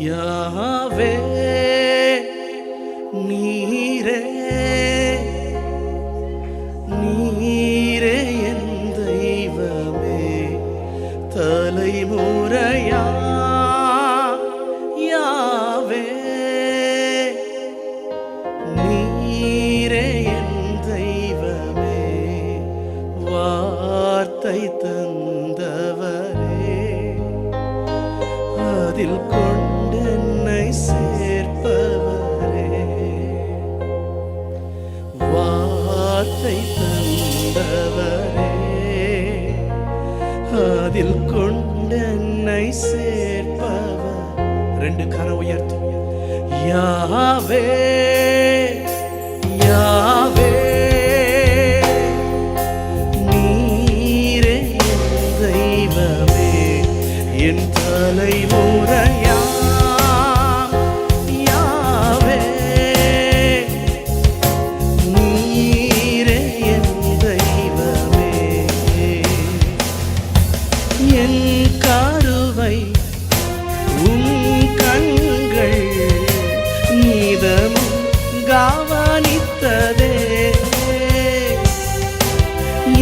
யாவே நீரே நீரே என் தெய்வமே தலைமுறையா யாவே நீரே என் தெய்வமே வார்த்தை தந்தவரே அதில் கொண்டென்னை சேர்ப்பவரே வார்த்தை தந்தவரே அதில் கொண்டென்னை சேர்ப்பவர். ரெண்டு கரம் உயர்த்தி யாவே யாவே நீரே என் தெய்வமே என் தலைமுறையா யாவே நீரே என் தெய்வமே என் கருவை உம் கண்கள் நீதமும் கவனித்ததே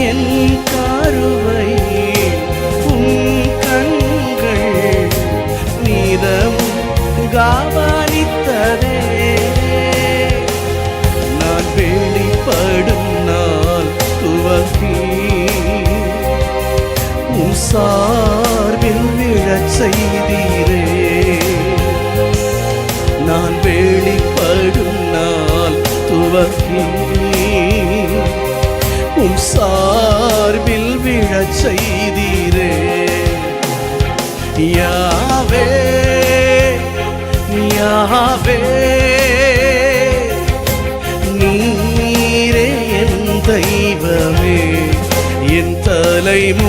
என் கருவை கவனித்ததே நான் வெளிப்படும் நாள் துவக்கி உம் சார்பில் விழச் செய்தீரே நான் வெளிப்படும் நாள் துவக்கி உம் சார்பில் விழச் செய்தீரே யாவே யாவே நீரே என் தெய்வமே என் தலைமுறையாய்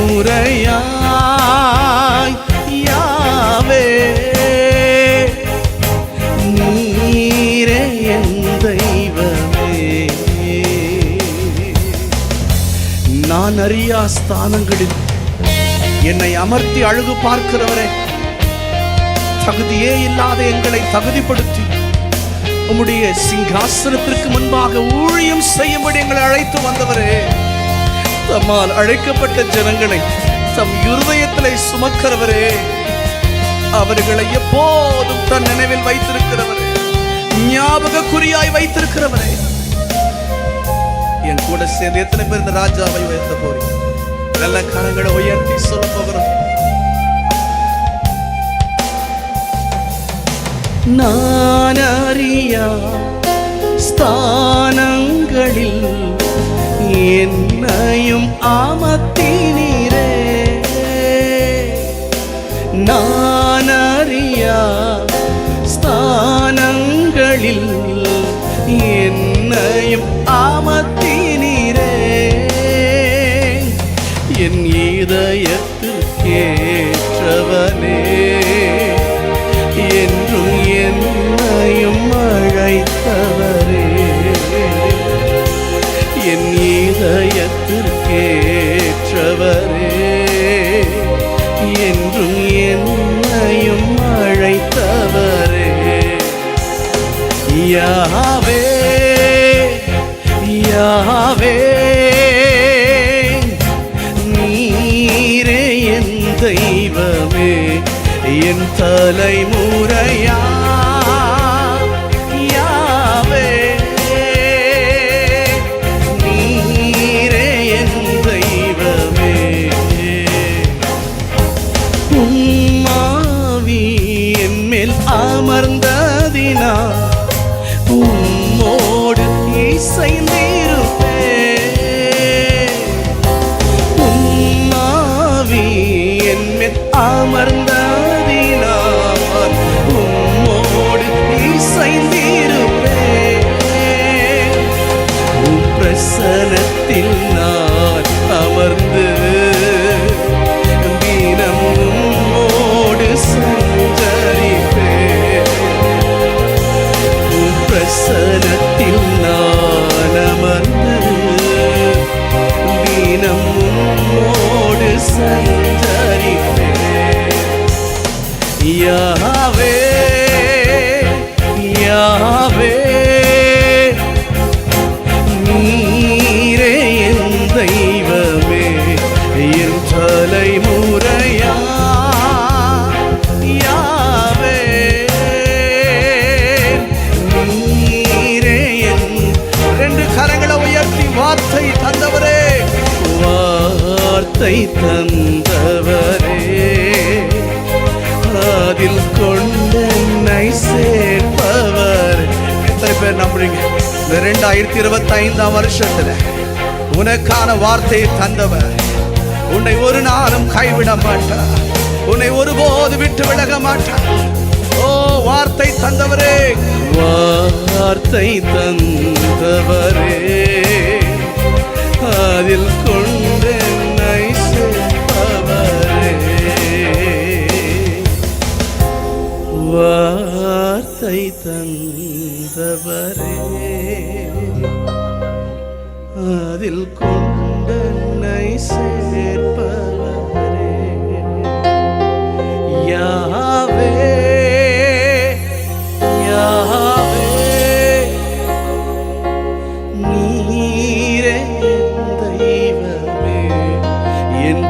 யாவே நீரே என் தெய்வமே நான் அறியா ஸ்தானங்களில் என்னை அமர்த்தி அழகு பார்க்கிறவரே தகுதியே இல்லாத எங்களை தகுதிப்படுத்தி உம்முடைய சிங்காசனத்திற்கு முன்பாக ஊழியம் செய்யும்படி எங்களை அழைத்து வந்தவரே தம்மால் அழைக்கப்பட்ட ஜனங்களை தம் இருதயத்திலே சுமக்கிறவரே அவர்களை எப்போதும் தன் நினைவில் வைத்திருக்கிறவரே ஞாபக குறியாய் வைத்திருக்கிறவரே என் கூட சேர்ந்து எத்தனை பேர் இந்த ராஜாவை உயர்த்த போறீங்க? நல்ல கரங்களை உயர்த்தி சொல்லுபவரும் நான் அறியா ஸ்தானங்களில் என்னையும் அமர்த்தினீரே நான் அறியா ஸ்தானங்களில் என்னையும் அமர்த்தினீரே என் இதயத்துக்கேற்றவனே என்றும் என்னையும் அழைத்தவரே என் இதயத்திற்கேற்றவரே என்றும் என்னையும் அழைத்தவரே யாவே யாவே நீரே என் தெய்வமே என் தலைமுறையா யாவே நீரே என் தெய்வமே உம் ஆவி என் மேல் அமர்ந்ததினா உம்மோடு இசைந்திருப்பேன் உம் ஆவி என் மேல் அமர்ந்த பிரசனத்தில் நான் அமர்ந்து தினம் உம்மோடு சஞ்சரிப்பேன் பிரசனத்தில் நான் அமர்ந்து தினம் உம்மோடு சஞ்சரிப்பேன் யாவே வார்த்தை தந்தவரே, அதில் கொண்டென்னை சேர்ப்பவர். எத்தனை பேர் நம்புறீங்க? இந்த 2025 வருஷத்துல உனக்கான வார்த்தையை தந்தவர் உன்னை ஒரு நாளும் கைவிட மாட்டார், உன்னை ஒருபோது விட்டு விலக மாட்டார். ஓ வார்த்தை தந்தவரே, வார்த்தை தந்தவரே, அதில் கொண்டென்னை சேர்ப்பவரே, வார்த்தை தந்தவரே, அதில் கொண்டென்னை சேர்ப்பவரே. யாவே யாவே நீரே தெய்வமே, என்